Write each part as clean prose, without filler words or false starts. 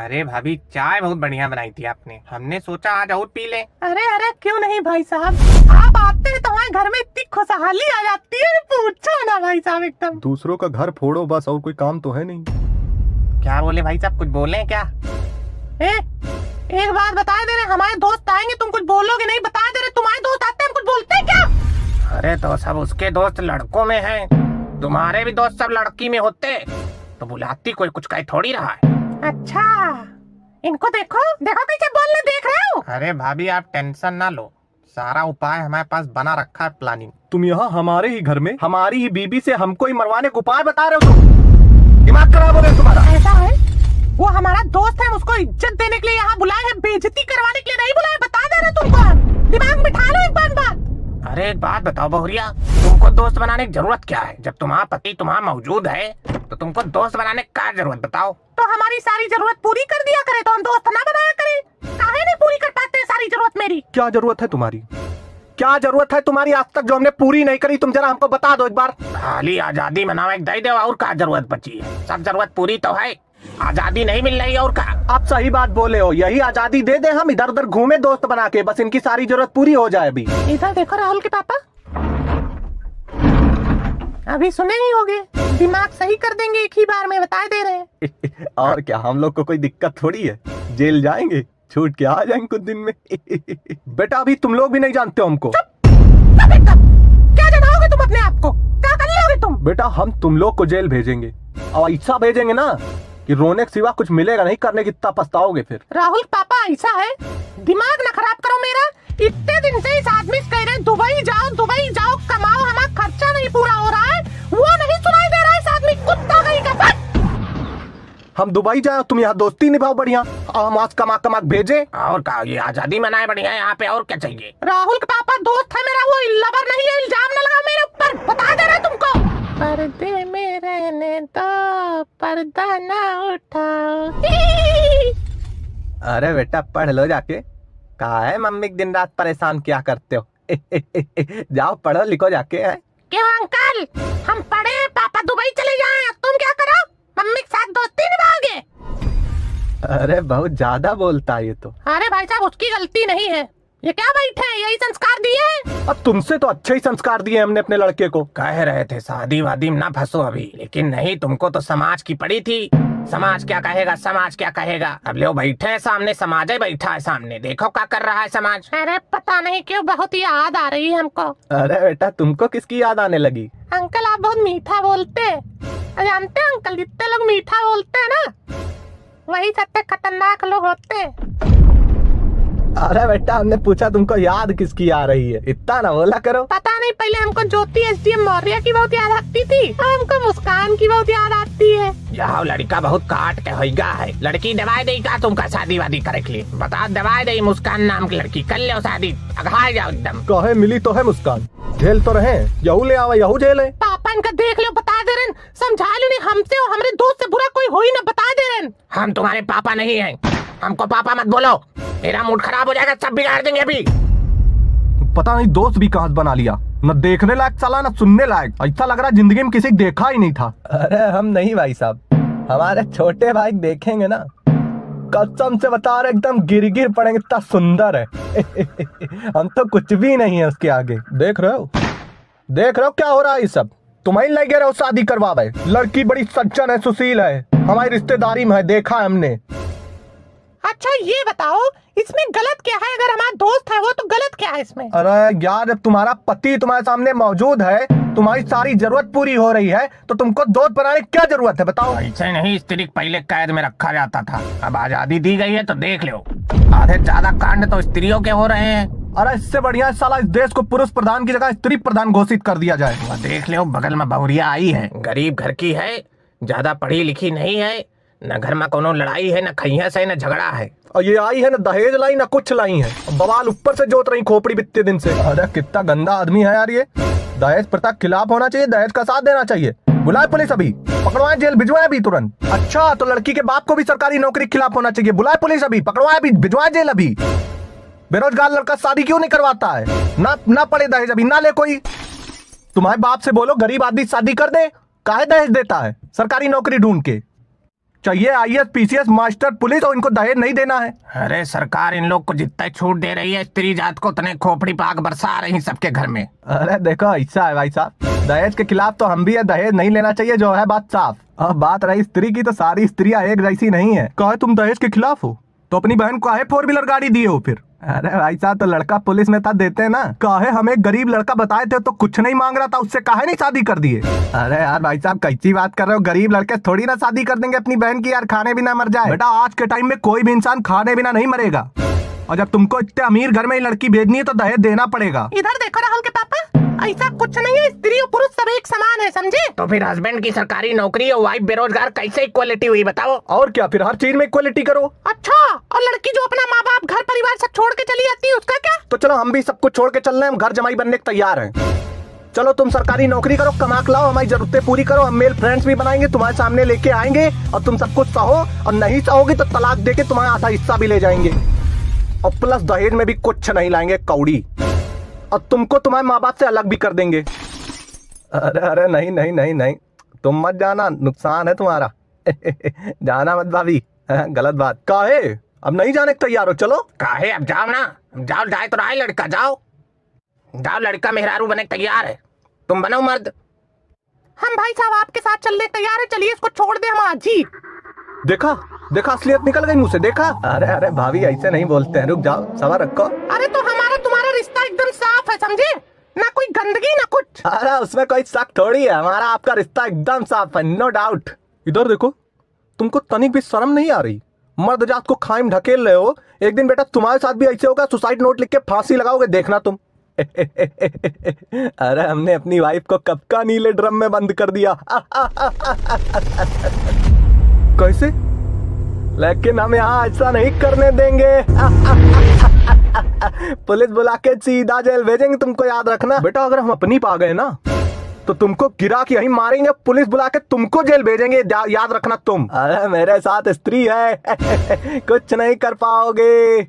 अरे भाभी, चाय बहुत बढ़िया बनाई थी आपने। हमने सोचा आज और पी ले। अरे अरे क्यों नहीं भाई साहब, आप आते हैं तो हमारे घर में इतनी खुशहाली आ जाती है, पूछो ना भाई साहब। एकदम दूसरों का घर फोड़ो बस, और कोई काम तो है नहीं। क्या बोले भाई साहब, कुछ बोले क्या? एक बात बता दे रहे, हमारे दोस्त आएंगे, तुम कुछ बोलोगे नहीं। बता दे रहे, तुम्हारे दोस्त आते हैं, हम कुछ बोलते हैं क्या? अरे तो सब उसके दोस्त लड़कों में हैं, तुम्हारे भी दोस्त सब लड़की में होते, तो बुलाती कोई कुछ कह थोड़ी रहा है। अच्छा, इनको देखो देखो कैसे बोलने देख रहे हो। अरे भाभी आप टेंशन ना लो, सारा उपाय हमारे पास बना रखा है, प्लानिंग। तुम यहाँ हमारे ही घर में हमारी ही बीबी से हमको ही मरवाने को उपाय बता रहे हो? तुम दिमाग खराब हो रहे तुम्हारा। ऐसा है, वो हमारा दोस्त है, उसको इज्जत देने के लिए यहाँ बुलाए हैं, बेइज्जती करवाने के लिए नहीं बुलाए। बता दे रहे तुमको, दिमाग बिठा लो एक बात। अरे एक बात बताओ बहुरिया, तुमको दोस्त बनाने की जरूरत क्या है? जब तुम्हारा पति तुम्हारा मौजूद है तो तुमको दोस्त बनाने की क्या जरूरत, बताओ? तो हमारी सारी जरूरत पूरी कर दिया करे तो हम दोस्त ना बनाया करें। काहे नहीं पूरी कर पाते सारी जरूरत मेरी? क्या जरूरत है तुम्हारी? क्या जरूरत है तुम्हारी आज तक जो हमने पूरी नहीं करी? तुम जरा हमको बता दो एक बार। खाली आजादी मनावे दे दो, और क्या जरूरत बची है? सब जरूरत पूरी तो है, आजादी नहीं मिल रही और क्या? आप सही बात बोले हो, यही आजादी दे दे, हम इधर उधर घूमे दोस्त बना के, बस इनकी सारी जरूरत पूरी हो जाए। अभी इधर देखो राहुल के पापा, अभी सुने ही होगे, दिमाग सही कर देंगे एक ही बार में, बता दे रहे हैं। और क्या, हम लोग को कोई दिक्कत थोड़ी है, जेल जाएंगे, छूट के आ जाएंगे कुछ दिन में। बेटा अभी तुम लोग भी नहीं जानते हो हमको। क्या जनाओगे तुम अपने आप को? क्या कर लोगे तुम? बेटा हम तुम लोग को जेल भेजेंगे, और ऐसा भेजेंगे ना कि रोने के सिवा कुछ मिलेगा नहीं, करने की इतना पछताओगे फिर। राहुल पापा ऐसा है, दिमाग न खराब करो मेरा। इतने दिन से इस आदमी से कह रहे दुबई जाओ कमाओ, हमारा खर्चा नहीं पूरा हो रहा है, वो नहीं सुनाई दे रहा है। इस आदमी कुत्ता कहीं का। हम दुबई जाए, तुम यहाँ दोस्ती निभाओ बढ़िया, हम आज कमा कमा भेजे। और क्या, ये आजादी मनाए बढ़िया यहाँ पे, और क्या चाहिए? राहुल का पापा दोस्त है मेरा, वो लवर नहीं है, इल्जाम न लगाओ मेरे ऊपर, बता दे रहा तुमको। पर्दे में रहने दो, पर्दा ना उठाओ। अरे बेटा पढ़ लो जाके, कहा है मम्मी दिन रात परेशान क्या करते हो? जाओ पढ़ो लिखो जाके। है क्यों अंकल, हम पढ़े, पापा दुबई चले जाएं, तुम क्या करो? मम्मी के साथ दोस्ती निभाओगे? अरे बहुत ज्यादा बोलता है ये तो। अरे भाई साहब उसकी गलती नहीं है, ये क्या बैठे हैं, यही संस्कार दिए। अब तुमसे तो अच्छे ही संस्कार दिए हमने अपने लड़के को। कह रहे थे शादी वादी में ना फंसो अभी, लेकिन नहीं, तुमको तो समाज की पड़ी थी। समाज क्या कहेगा, समाज क्या कहेगा? अब ले बैठे हैं सामने, समाज ही बैठा है सामने, देखो क्या कर रहा है समाज। अरे पता नहीं क्यों बहुत ही याद आ रही है हमको। अरे बेटा तुमको किसकी याद आने लगी? अंकल आप बहुत मीठा बोलते हैं, जानते हैं अंकल, जितने लोग मीठा बोलते हैं ना, वही सबसे खतरनाक लोग होते हैं। अरे बेटा हमने पूछा तुमको याद किसकी आ रही है, इतना ना बोला करो। पता नहीं, पहले हमको ज्योति एसडीएम मौर्य की बहुत याद आती थी, हमको मुस्कान की बहुत याद आती है। यह लड़का बहुत काट के होगा है, लड़की दवाई देगा तुमका शादी वादी करे के लिए? बता, दवाई दे मुस्कान नाम की लड़की, कर लो शादी, अघा जाओ एकदम। कहे मिली तो है मुस्कान, जेल तो रहे, यहू ले आवा यहू जेल है। पापा इनका देख लो, बता दे रहे, समझा लो नहीं, हमसे और हमारे दोस्त से बुरा कोई हो ही ना, बता दे रहे। हम तुम्हारे पापा नहीं हैं, हमको पापा मत बोलो, मेरा मूड खराब हो जाएगा, सब बिगाड़ देंगे अभी। पता नहीं दोस्त भी कहाँ बना लिया, न देखने लायक साला न सुनने लायक, ऐसा लग रहा जिंदगी में किसी देखा ही नहीं था। अरे हम नहीं भाई साहब, हमारे छोटे भाई देखेंगे ना, कसम से बता रहे एकदम गिर पड़ेंगे, इतना सुंदर है। हम तो कुछ भी नहीं है उसके आगे। देख रहे हो क्या हो रहा है? ये सब तुम्हें लगे रहो शादी करवा भाई, लड़की बड़ी सज्जन है, सुशील है, हमारी रिश्तेदारी में है, देखा है हमने। अच्छा ये बताओ इसमें गलत क्या है? अगर हमारा दोस्त है वो, तो गलत क्या है इसमें? अरे यार जब तुम्हारा पति तुम्हारे सामने मौजूद है, तुम्हारी सारी जरूरत पूरी हो रही है, तो तुमको दोस्त बनाने की क्या जरूरत है बताओ? ऐसे नहीं, स्त्री को पहले कैद में रखा जाता था, अब आजादी दी गई है तो देख लो, आधे ज्यादा कांड तो स्त्रियों के हो रहे हैं। अरे इससे बढ़िया साला इस देश को पुरुष प्रधान की जगह स्त्री प्रधान घोषित कर दिया जाए। देख लो, बगल में बहुरिया आई है, गरीब घर की है, ज्यादा पढ़ी लिखी नहीं है, न घर में कोनो लड़ाई है, न खैया से न झगड़ा है, और ये आई है न दहेज लाई न कुछ लाई है, बवाल ऊपर से जोत रही खोपड़ी बित्ते दिन से। अरे कितना गंदा आदमी है यार ये, दहेज प्रथा के खिलाफ होना चाहिए, दहेज का साथ देना चाहिए। बुलाए पुलिस अभी, पकड़वाए जेल भिजवाए अभी तुरंत। अच्छा तो लड़की के बाप को भी सरकारी नौकरी के खिलाफ होना चाहिए, बुलाए पुलिस अभी, पकड़वाए अभी, भिजवाए जेल अभी। बेरोजगार लड़का शादी क्यों नहीं करवाता है? ना पड़े दहेज अभी, ना ले कोई। तुम्हारे बाप से बोलो गरीब आदमी शादी कर दे, काहे दहेज देता है? सरकारी नौकरी ढूंढ के। चाहिए आईएएस पीसीएस मास्टर पुलिस और इनको दहेज नहीं देना है। अरे सरकार इन लोग को जितना छूट दे रही है, स्त्री जात को उतने खोपड़ी पाक बरसा रही सबके घर में। अरे देखो ऐसा है भाई साहब, दहेज के खिलाफ तो हम भी है, दहेज नहीं लेना चाहिए जो है बात साफ। और बात रही स्त्री की, तो सारी स्त्रियां एक जैसी नहीं है। कहे तुम दहेज के खिलाफ हो तो अपनी बहन को काहे 4 व्हीलर गाड़ी दिए हो फिर? अरे भाई साहब, तो लड़का पुलिस में था देते ना, काहे हमें गरीब लड़का बताए थे तो कुछ नहीं मांग रहा था, उससे काहे नहीं शादी कर दिए? अरे यार भाई साहब, कैसी बात कर रहे हो? गरीब लड़के थोड़ी ना शादी कर देंगे अपनी बहन की, यार खाने बिना मर जाए। बेटा आज के टाइम में कोई भी इंसान खाने बिना नहीं मरेगा, और जब तुमको इतने अमीर घर में ही लड़की भेजनी है तो दहेज देना पड़ेगा। इधर देखो राहुल के पापा, ऐसा कुछ नहीं है, स्त्री और पुरुष सब एक समान है, समझे? तो फिर हस्बैंड की सरकारी नौकरी और वाइफ बेरोजगार कैसे इक्वलिटी हुई बताओ? और क्या, फिर हर चीज में इक्वलिटी करो। अच्छा, और लड़की जो अपना माँ बाप घर परिवार सब छोड़ के चली जाती है उसका क्या? तो चलो हम भी सब कुछ छोड़ के चल रहे हैं, हम घर जमाई बनने के तैयार हैं। चलो तुम सरकारी नौकरी करो, कमा के लाओ, हमारी जरूरतें पूरी करो, हम मेल फ्रेंड्स भी बनाएंगे, तुम्हारे सामने लेके आएंगे और तुम सब कुछ सहो, और नहीं सहोगे तो तलाक देके तुम्हारा आधा हिस्सा भी ले जाएंगे, और प्लस दहेज में भी कुछ नहीं लाएंगे कौड़ी, और तुमको तुम्हारे माँ बाप से अलग भी कर देंगे। अरे अरे नहीं नहीं नहीं नहीं, तुम मत जाना, नुकसान है तुम्हारा। जाना मत भाभी, गलत बात। काहे अब नहीं जाने के तैयार हो? चलो काहे, अब जाओ ना, जाओ, जाए तो रहा है लड़का, जाओ जाओ, लड़का मेहरारू बने तैयार है, तुम बनो मर्द। हम भाई साहब आपके साथ चलने तैयार है, चलिए इसको छोड़ दे हम आज ही। देखा देखा, असलियत निकल गई मुंह से, देखा? अरे अरे भाभी ऐसे नहीं बोलते हैं, रुक जाओ, सबर रखो। अरे तो हमारा तुम्हारा रिश्ता एकदम साफ है, समझे ना? कोई गंदगी ना कुछ। अरे उसमें कोई शक थोड़ी है, हमारा आपका रिश्ता एकदम साफ है, नो डाउट। इधर देखो, तुमको तनिक भी शर्म नहीं आ रही? मर्द जात को खाई में ढकेल रहे हो, एक दिन बेटा तुम्हारे साथ भी ऐसे होगा, सुसाइड नोट लिख के फांसी लगाओगे, देखना तुम। अरे हमने अपनी वाइफ को कब का नीले ड्रम में बंद कर दिया। कैसे? लेकिन हम यहाँ ऐसा नहीं करने देंगे। पुलिस बुला के सीधा जेल भेजेंगे, तुमको याद रखना बेटा। अगर हम अपनी पा गए ना तो तुमको गिरा के यहीं मारेंगे, पुलिस बुला के तुमको जेल भेजेंगे, याद रखना तुम। अरे मेरे साथ स्त्री है, कुछ नहीं कर पाओगे।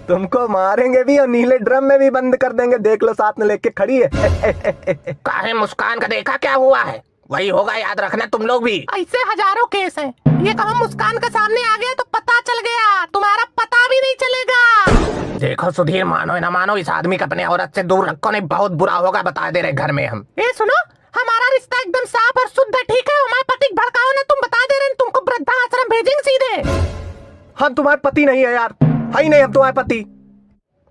तुमको मारेंगे भी और नीले ड्रम में भी बंद कर देंगे, देख लो साथ में लेके खड़ी है। काहे मुस्कान का देखा क्या हुआ है? वही होगा, याद रखना तुम लोग भी। ऐसे हजारों केस हैं, ये कहो मुस्कान का सामने आ गया तो पता चल गया, तुम्हारा पता भी नहीं चलेगा। देखो सुधीर, मानो ना मानो, इस आदमी को अपने औरत से दूर रखो, नहीं बहुत बुरा होगा, बता दे रहे घर में हम। ए सुनो, हमारा रिश्ता एकदम साफ और शुद्ध है, ठीक है? हमारे पति को भड़काओ ना, तुम बता दे रहे हैं, तुमको वृद्धाश्रम भेजेंगे सीधे। हम तुम्हारे पति नहीं है यार, है ही नहीं हम तुम्हारे पति।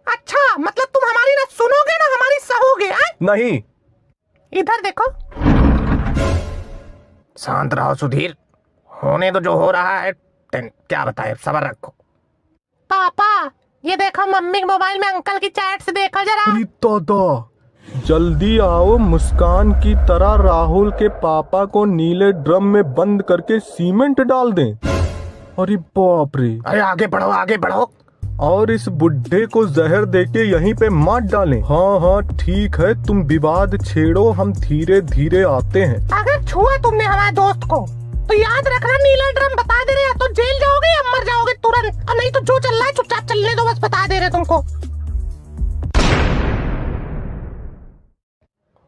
अच्छा, मतलब तुम हमारी ना सुनोगे ना हमारी सहोगे? नहीं। इधर देखो, शांत रहो सुधीर, होने तो जो हो रहा है, क्या बताए, सबर रखो। पापा ये देखो, मम्मी के मोबाइल में अंकल की चैट से देखो जरा। अरे दादा, जल्दी आओ, मुस्कान की तरह राहुल के पापा को नीले ड्रम में बंद करके सीमेंट डाल दें। अरे बाप रे। अरे आगे बढ़ो, आगे बढ़ो। और इस बुड्ढे को जहर देके यहीं पे मार डालें। हाँ हाँ ठीक है, तुम विवाद छेड़ो, हम धीरे धीरे आते हैं। अगर छुआ तुमने हमारे दोस्त को तो याद रखना, नीला ड्रम बता दे रहे, या तो जेल जाओगे या मर जाओगे तुरंत, और नहीं तो जो चल रहा है चुपचाप चलने दो, बस बता दे रहे तुमको।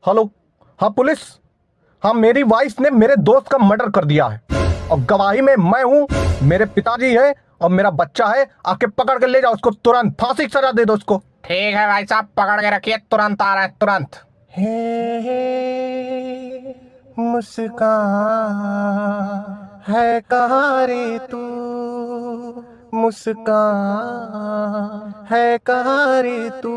हेलो, हाँ पुलिस। हाँ, मेरी वाइफ ने मेरे दोस्त का मर्डर कर दिया है, और गवाही में मैं हूँ, मेरे पिताजी है और मेरा बच्चा है। आके पकड़ के ले जाओ उसको, तुरंत फांसी की सजा दे दो उसको। ठीक है भाई साहब, पकड़ के रखिए, तुरंत आ रहा है, तुरंत। मुस्कान है कहाँ रे तू, मुस्कान है कहाँ रे तू।